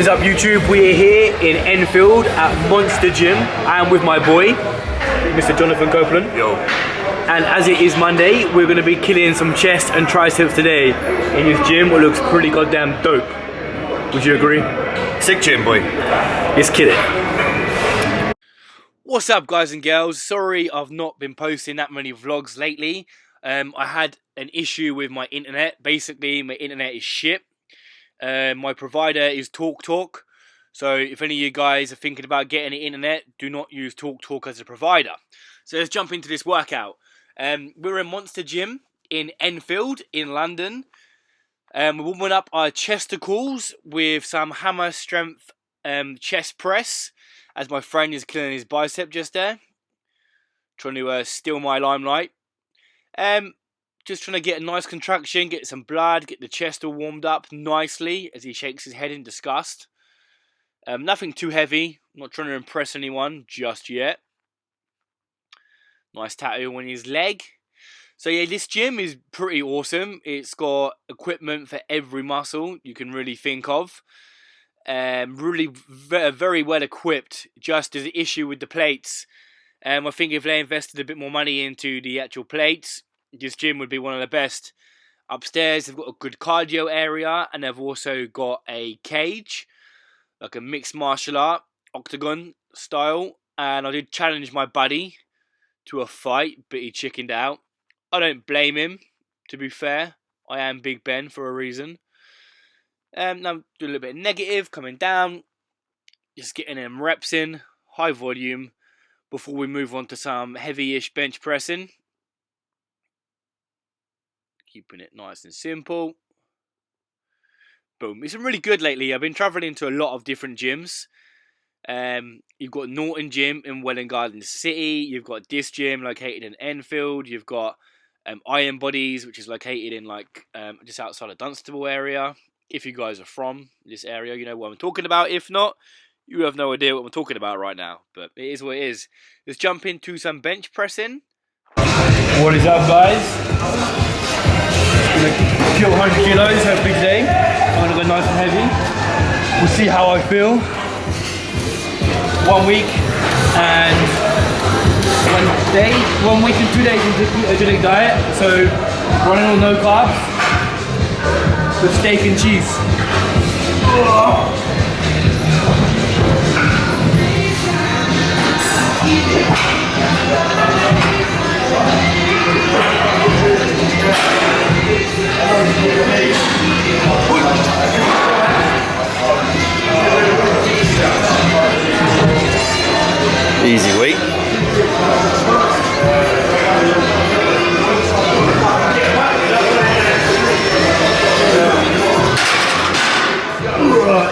What is up, YouTube? We are here in Enfield at Monster Gym. I am with my boy, Mr. Jonathan Copeland. Yo. And as it is Monday, we're going to be killing some chest and triceps today in this gym, which looks pretty goddamn dope. Would you agree? Sick gym, boy. Let's kill it. What's up, guys and girls? Sorry I've not been posting that many vlogs lately. I had an issue with my internet. Basically, my internet is shit. My provider is TalkTalk. So if any of you guys are thinking about getting the internet, do not use TalkTalk as a provider. So let's jump into this workout. We're in Monster Gym in Enfield in London. We're warming up our chesticles with some hammer strength chest press, as my friend is killing his bicep just there. Trying to steal my limelight. Just trying to get a nice contraction, get some blood, get the chest all warmed up nicely as he shakes his head in disgust. Nothing too heavy. I'm not trying to impress anyone just yet. Nice tattoo on his leg. So yeah, this gym is pretty awesome. It's got equipment for every muscle you can really think of. Really very well equipped. Just as the issue with the plates. I think if they invested a bit more money into the actual plates, this gym would be one of the best. Upstairs, they've got a good cardio area, and they've also got a cage, like a mixed martial art, octagon style. And I did challenge my buddy to a fight, but he chickened out. I don't blame him, to be fair. I am Big Ben for a reason. Now do a little bit of negative, coming down, just getting them reps in, high volume, before we move on to some heavy-ish bench pressing. Keeping it nice and simple. Boom. It's been really good lately. I've been travelling to a lot of different gyms. You've got Norton Gym in Welwyn Garden City. You've got this gym located in Enfield. You've got Iron Bodies, which is located in just outside of Dunstable area. If you guys are from this area, you know what I'm talking about. If not, you have no idea what I'm talking about right now, but it is what it is. Let's jump into some bench pressing. What is up, guys? Gonna kill 100 kilos hopefully today. I'm gonna go nice and heavy. We'll see how I feel. 1 week and 1 week and 2 days into the ketogenic diet. So running on no carbs with steak and cheese. Easy weight.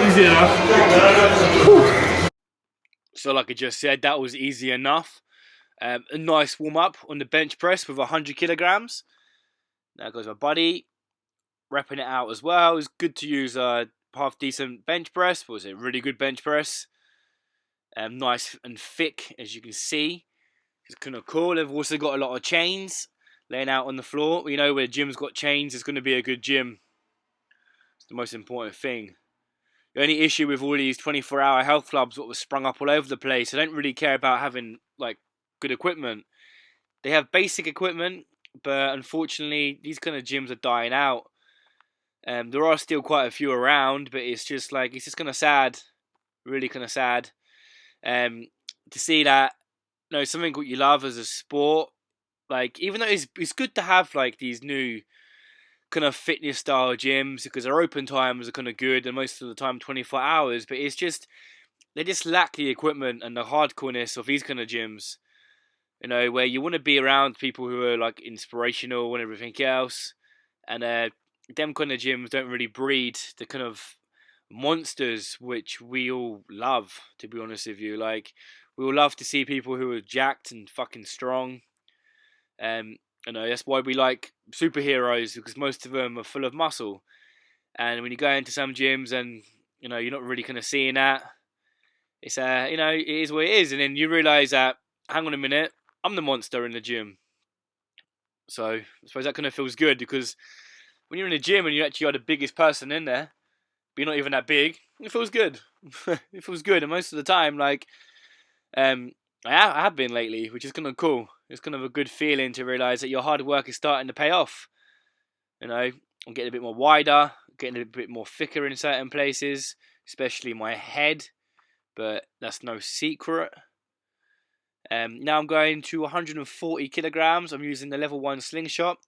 Easy enough. So like I just said, that was easy enough. A nice warm up on the bench press with 100 kilograms. There goes my buddy. Repping it out as well. It's good to use a half decent bench press. Was it really good bench press? Nice and thick, as you can see. It's kind of cool. They've also got a lot of chains laying out on the floor. You know, where the gym's got chains, it's going to be a good gym. It's the most important thing. The only issue with all these 24-hour health clubs that were sprung up all over the place, they don't really care about having good equipment. They have basic equipment, but unfortunately, these kind of gyms are dying out. There are still quite a few around, but it's just kind of sad, really kind of sad, to see that something what you love as a sport, even though it's good to have these new kind of fitness style gyms because their open times are kind of good and most of the time 24 hours, but it's just they just lack the equipment and the hardcoreness of these kind of gyms. Where you want to be around people who are inspirational and everything else, and them kind of gyms don't really breed the kind of monsters which we all love, to be honest with you. We all love to see people who are jacked and fucking strong. That's why we like superheroes, because most of them are full of muscle. And when you go into some gyms and you're not really kind of seeing that, it's it is what it is. And then you realise that, hang on a minute, I'm the monster in the gym. So I suppose that kind of feels good, because when you're in a gym and you actually are the biggest person in there, but you're not even that big. It feels good. It feels good, and most of the time, like, um, I have been lately, which is kind of cool. It's kind of a good feeling to realise that your hard work is starting to pay off. You know, I'm getting a bit more wider, getting a bit more thicker in certain places, especially my head, but that's no secret. Now I'm going to 140 kilograms. I'm using the level 1 slingshot.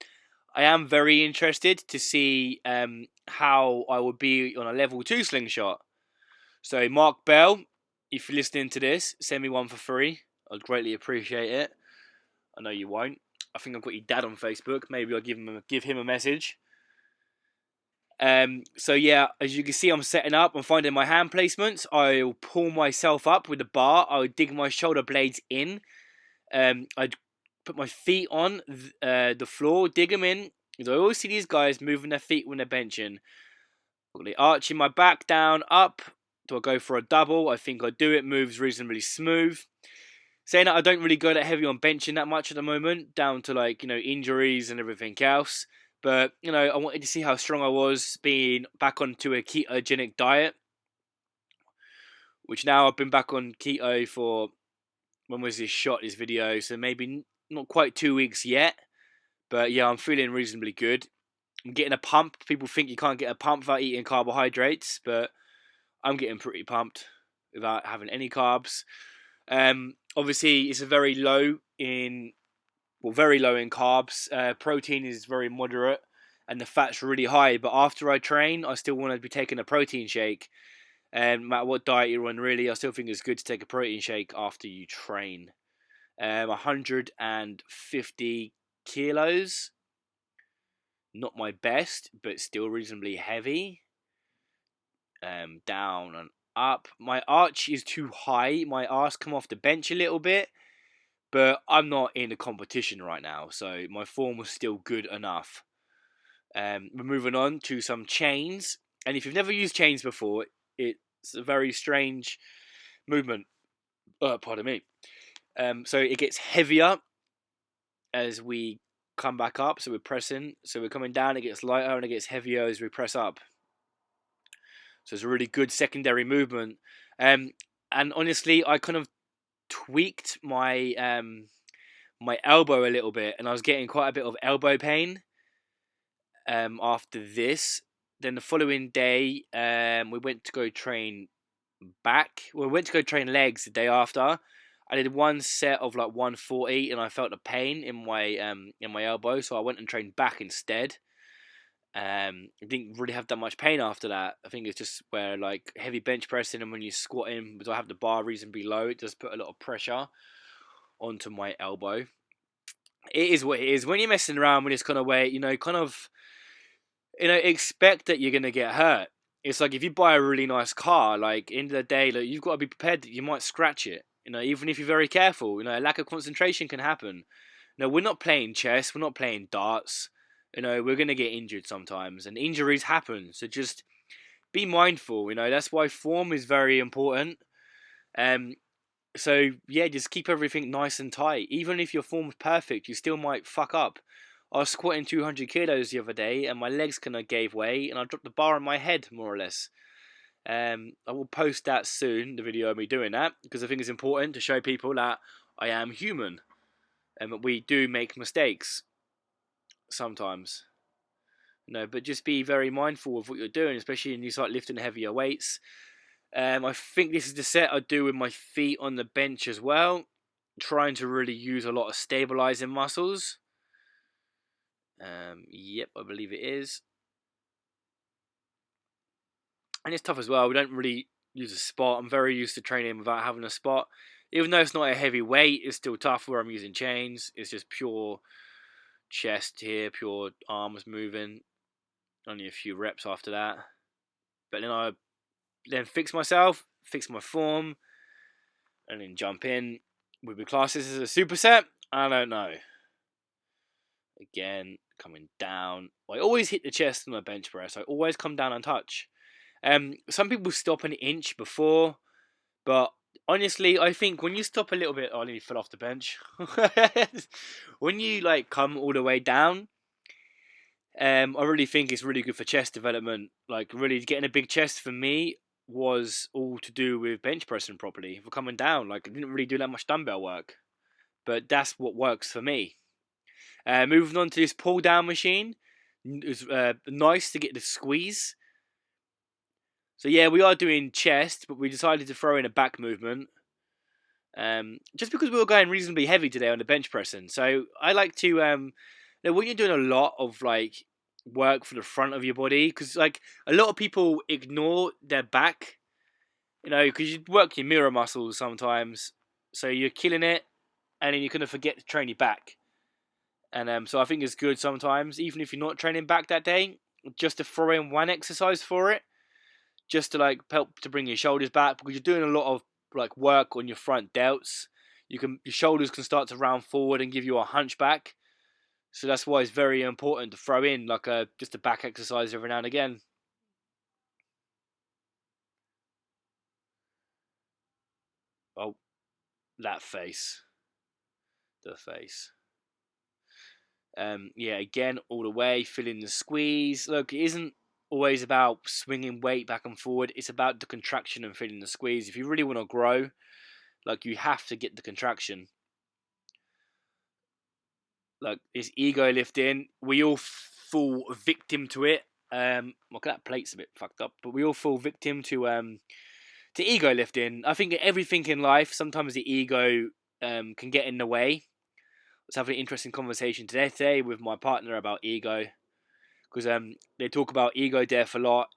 I am very interested to see how I would be on a level 2 slingshot. So Mark Bell, if you're listening to this, send me one for free. I'd greatly appreciate it. I know you won't. I think I've got your dad on Facebook. Maybe I'll give him a message. So yeah, as you can see, I'm setting up. I'm finding my hand placements. I'll pull myself up with the bar. I'll dig my shoulder blades in. I'd put my feet on the floor, dig them in. Because I always see these guys moving their feet when they're benching. Arching my back down, up. Do I go for a double? I think I do. It moves reasonably smooth. Saying that, I don't really go that heavy on benching that much at the moment, down to like, injuries and everything else. But, I wanted to see how strong I was being back onto a ketogenic diet. Which now I've been back on keto for, when was this shot, this video? So maybe not quite 2 weeks yet. But yeah, I'm feeling reasonably good. I'm getting a pump. People think you can't get a pump without eating carbohydrates. But I'm getting pretty pumped without having any carbs. Obviously, it's very low in carbs. Protein is very moderate, and the fat's really high. But after I train, I still want to be taking a protein shake. And no matter what diet you're on, really, I still think it's good to take a protein shake after you train. 150 kilos, not my best, but still reasonably heavy. Down and up. My arch is too high. My arse come off the bench a little bit. But I'm not in a competition right now, so my form was still good enough. We're moving on to some chains. And if you've never used chains before, it's a very strange movement. Pardon me. So it gets heavier as we come back up. So we're pressing. So we're coming down. It gets lighter and it gets heavier as we press up. So it's a really good secondary movement. And honestly, I kind of tweaked my my elbow a little bit, and I was getting quite a bit of elbow pain after this. Then the following day, we went to go train back. We went to go train legs the day after. I did one set of like 140, and I felt the pain in my elbow, so I went and trained back instead. I didn't really have that much pain after that. I think it's just where like heavy bench pressing and when you squat in, because I have the bar reasonably low, it does put a lot of pressure onto my elbow. It is what it is. When you're messing around with this kind of weight, expect that you're gonna get hurt. It's like if you buy a really nice car, like end of the day, like you've got to be prepared that you might scratch it. Even if you're very careful, a lack of concentration can happen. We're not playing chess, we're not playing darts. We're gonna get injured sometimes, and injuries happen. So just be mindful. That's why form is very important. So yeah, just keep everything nice and tight. Even if your form's perfect, you still might fuck up. I was squatting 200 kilos the other day, and my legs kind of gave way, and I dropped the bar on my head, more or less. I will post that soon, the video of me doing that, because I think it's important to show people that I am human, and we do make mistakes sometimes. But just be very mindful of what you're doing, especially when you start lifting heavier weights. I think this is the set I do with my feet on the bench as well. Trying to really use a lot of stabilizing muscles. Yep, I believe it is. And it's tough as well. We don't really use a spot. I'm very used to training without having a spot. Even though it's not a heavy weight, it's still tough where I'm using chains. It's just pure chest here, pure arms moving. Only a few reps after that. But then I fix myself, fix my form, and then jump in. Would we class this as a superset? I don't know. Again, coming down. I always hit the chest on my bench press. I always come down and touch. Some people stop an inch before, but honestly, I think when you stop a little bit, I nearly fell off the bench. When you come all the way down, I really think it's really good for chest development. Like, really getting a big chest for me was all to do with bench pressing properly. For coming down, like I didn't really do that much dumbbell work, but that's what works for me. Moving on to this pull down machine, it was nice to get the squeeze. So yeah, we are doing chest, but we decided to throw in a back movement. Just because we were going reasonably heavy today on the bench pressing. So I like to, when you're doing a lot of like work for the front of your body, because like a lot of people ignore their back, because you work your mirror muscles sometimes. So you're killing it, and then you're going to forget to train your back. And so I think it's good sometimes, even if you're not training back that day, just to throw in one exercise for it, just to like help to bring your shoulders back, because you're doing a lot of like work on your front delts. Your shoulders can start to round forward and give you a hunchback. So that's why it's very important to throw in like just a back exercise every now and again. Oh, that face. The face. Yeah, again, all the way, feeling the squeeze. Look, it isn't always about swinging weight back and forward. It's about the contraction and feeling the squeeze. If you really want to grow, like, you have to get the contraction. Like, this ego lifting, we all fall victim to it. Look, that plate's a bit fucked up, but we all fall victim to ego lifting. I think everything in life, sometimes the ego can get in the way. I was having an interesting conversation today with my partner about ego, because they talk about ego death a lot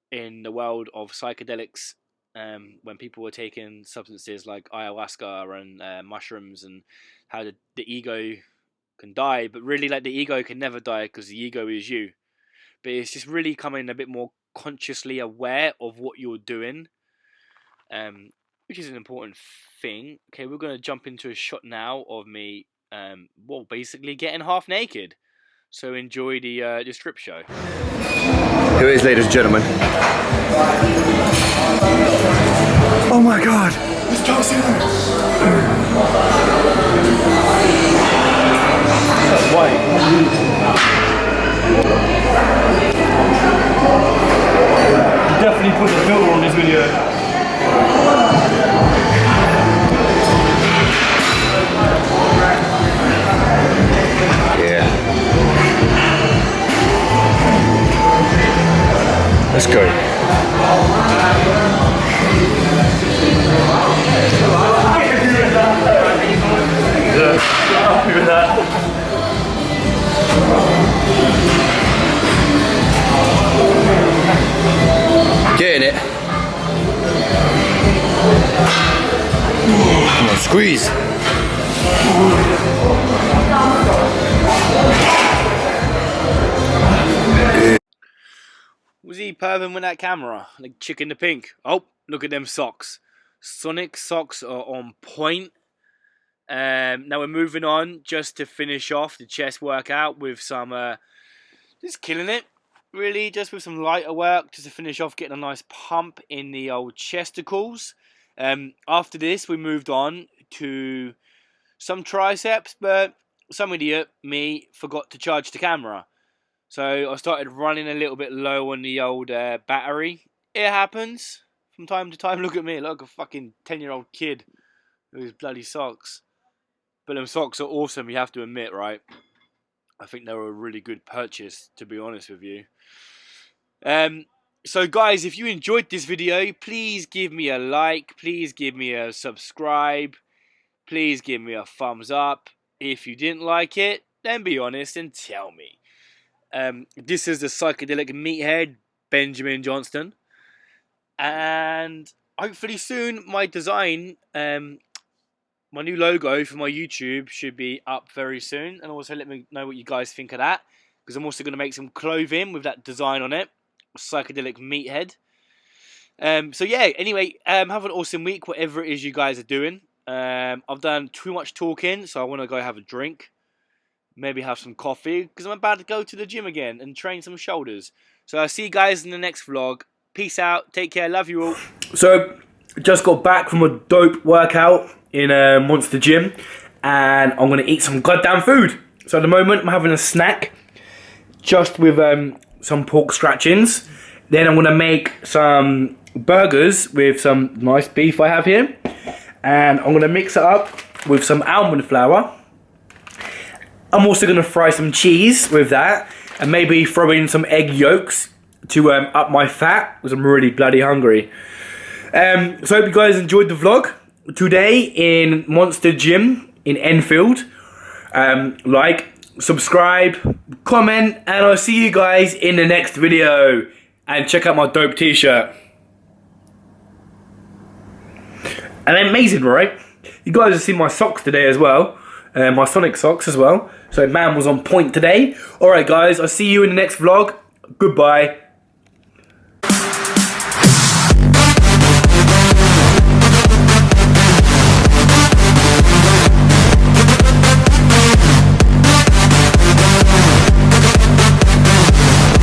in the world of psychedelics, when people were taking substances like ayahuasca and mushrooms, and how the ego can die. But really, like, the ego can never die, because the ego is you. But it's just really coming a bit more consciously aware of what you're doing, which is an important thing. Okay, we're going to jump into a shot now of me basically getting half naked. So enjoy the strip show. Here it is, ladies and gentlemen. Oh my god! It's John Cena! That's white. You definitely put the filter on this video. Let's go. Yeah, happy with that. Getting it. Come on, squeeze. Was he perving with that camera? Like chick in the pink. Oh, look at them socks. Sonic socks are on point. Now we're moving on just to finish off the chest workout with some, just killing it. Really, just with some lighter work, just to finish off, getting a nice pump in the old chesticles. After this, we moved on to some triceps, but some idiot, me, forgot to charge the camera. So I started running a little bit low on the old battery. It happens from time to time. Look at me, like a fucking 10-year-old kid with his bloody socks. But them socks are awesome, you have to admit, right? I think they were a really good purchase, to be honest with you. So guys, if you enjoyed this video, please give me a like. Please give me a subscribe. Please give me a thumbs up. If you didn't like it, then be honest and tell me. This is the psychedelic meathead, Benjamin Johnston. And hopefully soon, my design, my new logo for my YouTube should be up very soon. And also let me know what you guys think of that, because I'm also going to make some clothing with that design on it. Psychedelic meathead. So yeah, anyway, have an awesome week, whatever it is you guys are doing. I've done too much talking, so I want to go have a drink. Maybe have some coffee, because I'm about to go to the gym again and train some shoulders. So I'll see you guys in the next vlog. Peace out. Take care. Love you all. So, just got back from a dope workout in Monster Gym. And I'm going to eat some goddamn food. So at the moment, I'm having a snack. just with some pork scratchings. Then I'm gonna make some burgers with some nice beef I have here, and I'm gonna mix it up with some almond flour. I'm also gonna fry some cheese with that, and maybe throw in some egg yolks to up my fat, because I'm really bloody hungry. So I hope you guys enjoyed the vlog today in Monster Gym in Enfield. Like, subscribe, comment, and I'll see you guys in the next video. And check out my dope t-shirt. And they're amazing, right? You guys have seen my socks today as well. My Sonic socks as well. So man was on point today. Alright guys, I'll see you in the next vlog. Goodbye.